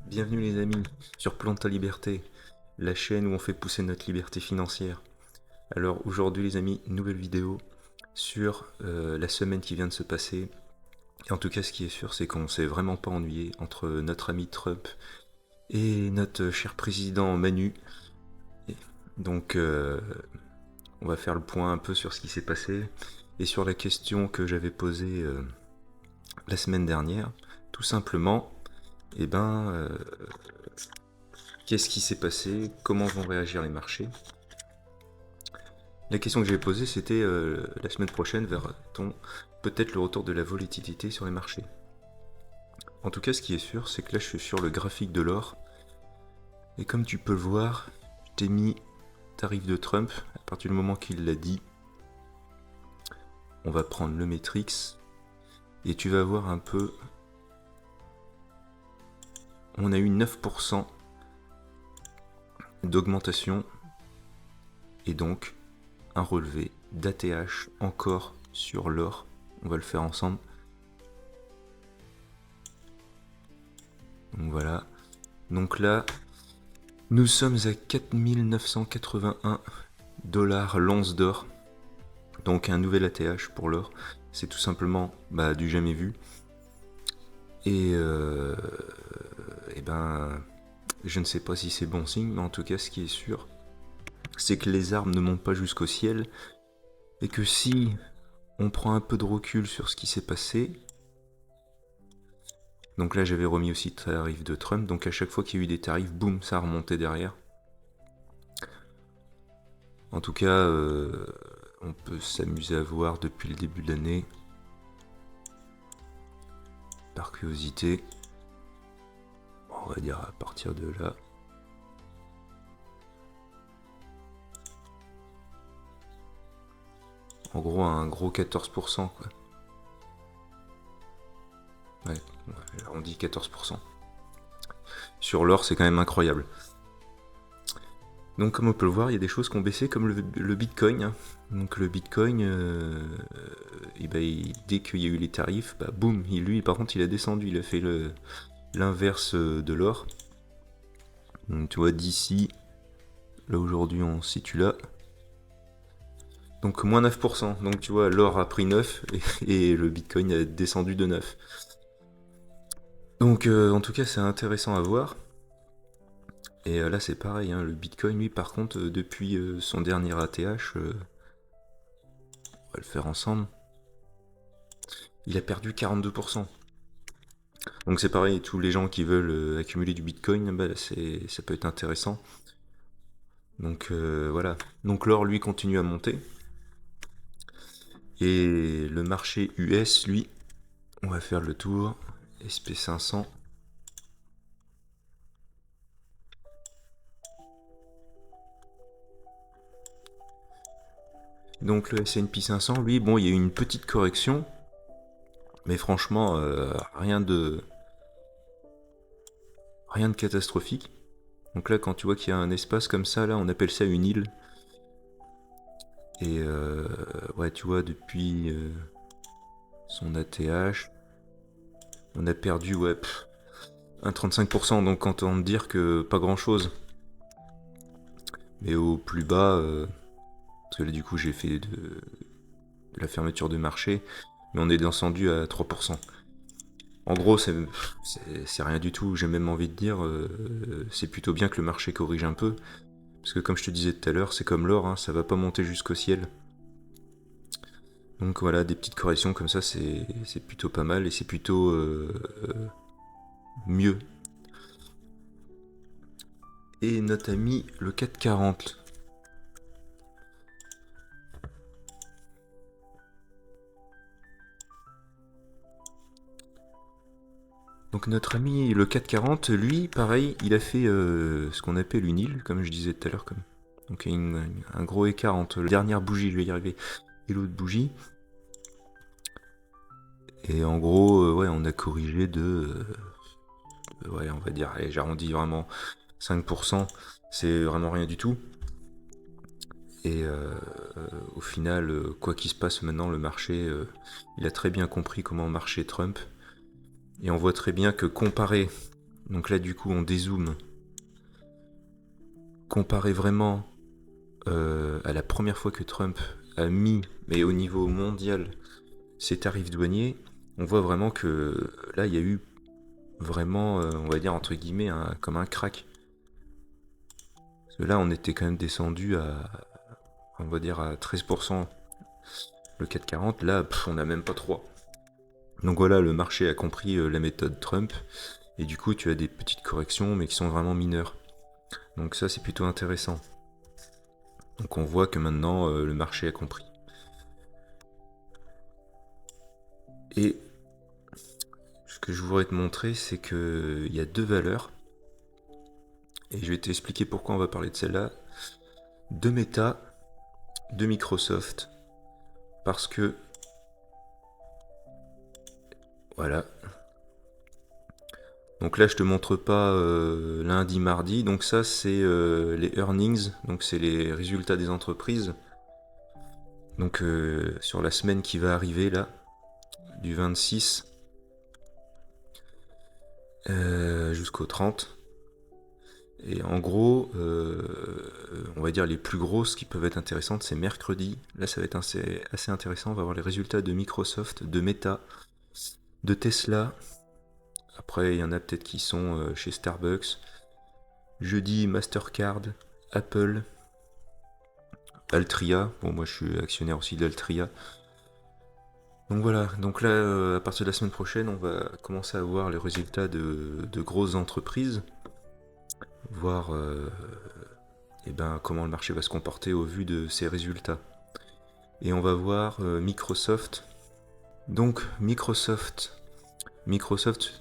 Bienvenue les amis sur Plante ta liberté, la chaîne où on fait pousser notre liberté financière. Alors aujourd'hui les amis, nouvelle vidéo sur la semaine qui vient de se passer. Et en tout cas ce qui est sûr c'est qu'on s'est vraiment pas ennuyé entre notre ami Trump et notre cher président Manu. Et donc on va faire le point un peu sur ce qui s'est passé et sur la question que j'avais posée la semaine dernière. Tout simplement, eh ben, qu'est-ce qui s'est passé? Comment vont réagir les marchés? La question que j'avais posée, c'était la semaine prochaine, verra-t-on peut-être le retour de la volatilité sur les marchés? En tout cas, ce qui est sûr, c'est que là, je suis sur le graphique de l'or. Et comme tu peux le voir, je t'ai mis tarif de Trump. À partir du moment qu'il l'a dit, on va prendre le Matrix. Et tu vas voir un peu. On a eu 9% d'augmentation. Et donc, un relevé d'ATH encore sur l'or. On va le faire ensemble. Donc voilà. Donc là, nous sommes à 4981 $ l'once d'or. Donc un nouvel ATH pour l'or. C'est tout simplement du jamais vu. Et ben, je ne sais pas si c'est bon signe, mais en tout cas, ce qui est sûr, c'est que les arbres ne montent pas jusqu'au ciel. Et que si on prend un peu de recul sur ce qui s'est passé, donc là j'avais remis aussi le tarif de Trump, donc à chaque fois qu'il y a eu des tarifs, boum, ça a remonté derrière. En tout cas, on peut s'amuser à voir depuis le début de l'année, par curiosité, on va dire à partir de là. En gros, un gros 14%, quoi. Ouais, on dit 14%. Sur l'or, c'est quand même incroyable. Donc comme on peut le voir, il y a des choses qui ont baissé comme le Bitcoin. Hein. Donc le Bitcoin, dès qu'il y a eu les tarifs, boum, lui par contre il a descendu, il a fait l'inverse de l'or. Donc tu vois d'ici, là aujourd'hui on se situe là. Donc moins 9%, donc tu vois l'or a pris 9 et le Bitcoin a descendu de 9. Donc en tout cas c'est intéressant à voir. Et là c'est pareil, hein, le Bitcoin lui par contre depuis son dernier ATH, on va le faire ensemble, il a perdu 42%. Donc c'est pareil, tous les gens qui veulent accumuler du Bitcoin, ça peut être intéressant. Donc voilà. Donc l'or lui continue à monter. Et le marché US lui, on va faire le tour. SP500. Donc le S&P 500 lui, bon il y a eu une petite correction. Mais franchement, rien de catastrophique. Donc là quand tu vois qu'il y a un espace comme ça, là on appelle ça une île. Et ouais tu vois depuis son ATH, on a perdu un 35%, donc autant dire que pas grand chose. Mais au plus bas, parce que là du coup j'ai fait de la fermeture de marché, mais on est descendu à 3%. En gros, c'est rien du tout, j'ai même envie de dire, c'est plutôt bien que le marché corrige un peu, parce que comme je te disais tout à l'heure, c'est comme l'or, hein, ça va pas monter jusqu'au ciel. Donc voilà, des petites corrections comme ça, c'est plutôt pas mal, et c'est plutôt mieux. Et notre ami le 440. Donc notre ami le 440, lui, pareil, il a fait ce qu'on appelle une île, comme je disais tout à l'heure. Donc il y a un gros écart entre la dernière bougie, je vais y arriver, et l'autre bougie. Et en gros, ouais, on a corrigé ouais, on va dire, allez, j'arrondis vraiment 5%, c'est vraiment rien du tout. Et au final, quoi qu'il se passe maintenant, le marché, il a très bien compris comment marchait Trump. Et on voit très bien que comparé Donc là, du coup, on dézoome. Comparé vraiment à la première fois que Trump a mis, mais au niveau mondial, ses tarifs douaniers, on voit vraiment que là, il y a eu vraiment, on va dire entre guillemets, comme un crack. Parce que là, on était quand même descendu à, on va dire à 13%, le 440. Là, on n'a même pas 3. Donc voilà, le marché a compris la méthode Trump, et du coup, tu as des petites corrections, mais qui sont vraiment mineures. Donc ça, c'est plutôt intéressant. Donc on voit que maintenant, le marché a compris. Et ce que je voudrais te montrer, c'est qu'il y a deux valeurs. Et je vais t'expliquer pourquoi on va parler de celle-là. De Meta, de Microsoft. Parce que, voilà. Donc là, je te montre pas lundi, mardi. Donc ça, c'est les earnings. Donc c'est les résultats des entreprises. Donc sur la semaine qui va arriver là, du 26 jusqu'au 30. Et en gros, on va dire les plus grosses qui peuvent être intéressantes, c'est mercredi. Là, ça va être assez intéressant. On va voir les résultats de Microsoft, de Meta, de Tesla. Après, il y en a peut-être qui sont chez Starbucks. Jeudi, Mastercard, Apple, Altria. Bon, moi, je suis actionnaire aussi d'Altria. Donc voilà, donc là, à partir de la semaine prochaine, on va commencer à voir les résultats de grosses entreprises, voir comment le marché va se comporter au vu de ces résultats. Et on va voir Microsoft. Donc Microsoft,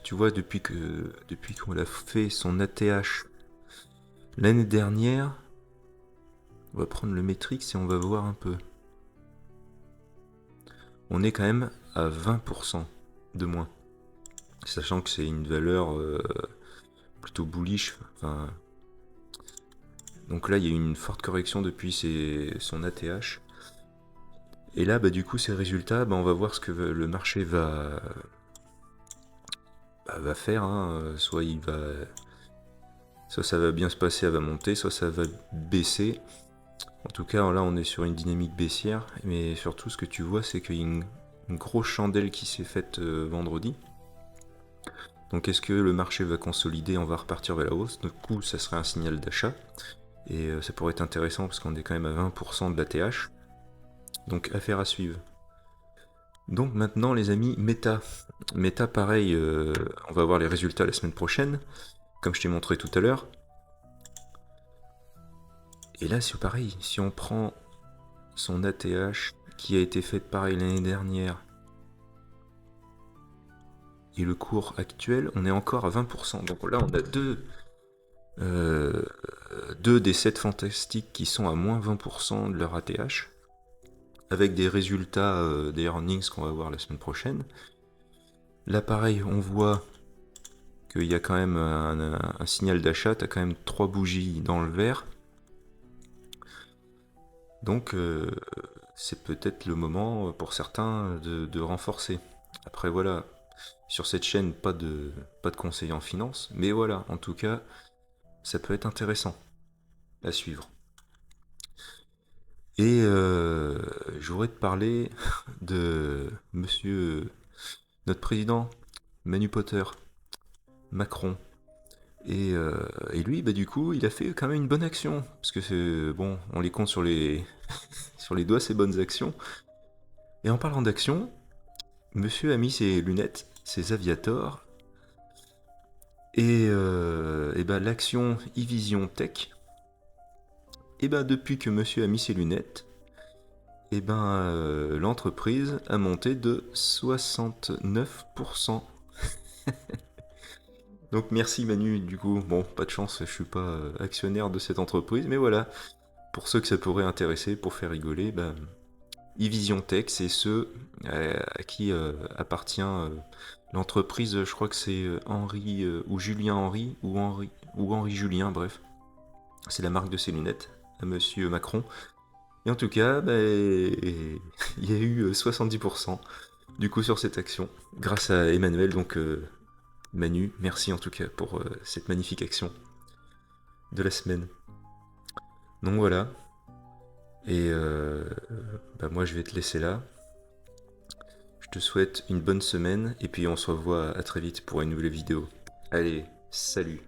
tu vois, depuis qu'on a fait son ATH l'année dernière, on va prendre le Matrix et on va voir un peu. On est quand même à 20% de moins. Sachant que c'est une valeur plutôt bullish. Enfin, donc là, il y a eu une forte correction depuis son ATH. Et là, du coup, ces résultats, on va voir ce que le marché va faire. Soit ça va bien se passer, elle va monter, soit ça va baisser. En tout cas, là, on est sur une dynamique baissière. Mais surtout, ce que tu vois, c'est qu'il y a une grosse chandelle qui s'est faite vendredi. Donc, est-ce que le marché va consolider, on va repartir vers la hausse? Du coup, ça serait un signal d'achat. Et ça pourrait être intéressant parce qu'on est quand même à 20% de la TH. Donc, affaire à suivre. Donc maintenant, les amis, Meta. Meta, pareil, on va voir les résultats la semaine prochaine, comme je t'ai montré tout à l'heure. Et là, c'est pareil, si on prend son ATH qui a été fait pareil l'année dernière et le cours actuel, on est encore à 20%. Donc là, on a deux des 7 fantastiques qui sont à moins 20% de leur ATH, avec des résultats des earnings qu'on va voir la semaine prochaine. Là, pareil, on voit qu'il y a quand même un signal d'achat, tu as quand même 3 bougies dans le vert. Donc c'est peut-être le moment pour certains de renforcer. Après voilà, sur cette chaîne, pas de conseil en finance, mais voilà, en tout cas, ça peut être intéressant à suivre. Et je voudrais te parler de monsieur, notre président, Manu Potter, Macron. Et lui, du coup, il a fait quand même une bonne action. Parce que c'est bon, on les compte sur les, sur les doigts, ces bonnes actions. Et en parlant d'action, monsieur a mis ses lunettes, ses aviators, et l'action e-vision tech, depuis que monsieur a mis ses lunettes, l'entreprise a monté de 69%. Donc merci Manu, du coup, bon, pas de chance, je suis pas actionnaire de cette entreprise, mais voilà, pour ceux que ça pourrait intéresser, pour faire rigoler, e-vision tech, c'est ceux à qui appartient l'entreprise, je crois que c'est Henri ou Julien Henri ou Henri Julien, bref. C'est la marque de ses lunettes à monsieur Macron. Et en tout cas, il y a eu 70% du coup sur cette action grâce à Emmanuel, donc Manu, merci en tout cas pour cette magnifique action de la semaine. Donc voilà. Et bah moi je vais te laisser là. Je te souhaite une bonne semaine et puis on se revoit à très vite pour une nouvelle vidéo. Allez, salut!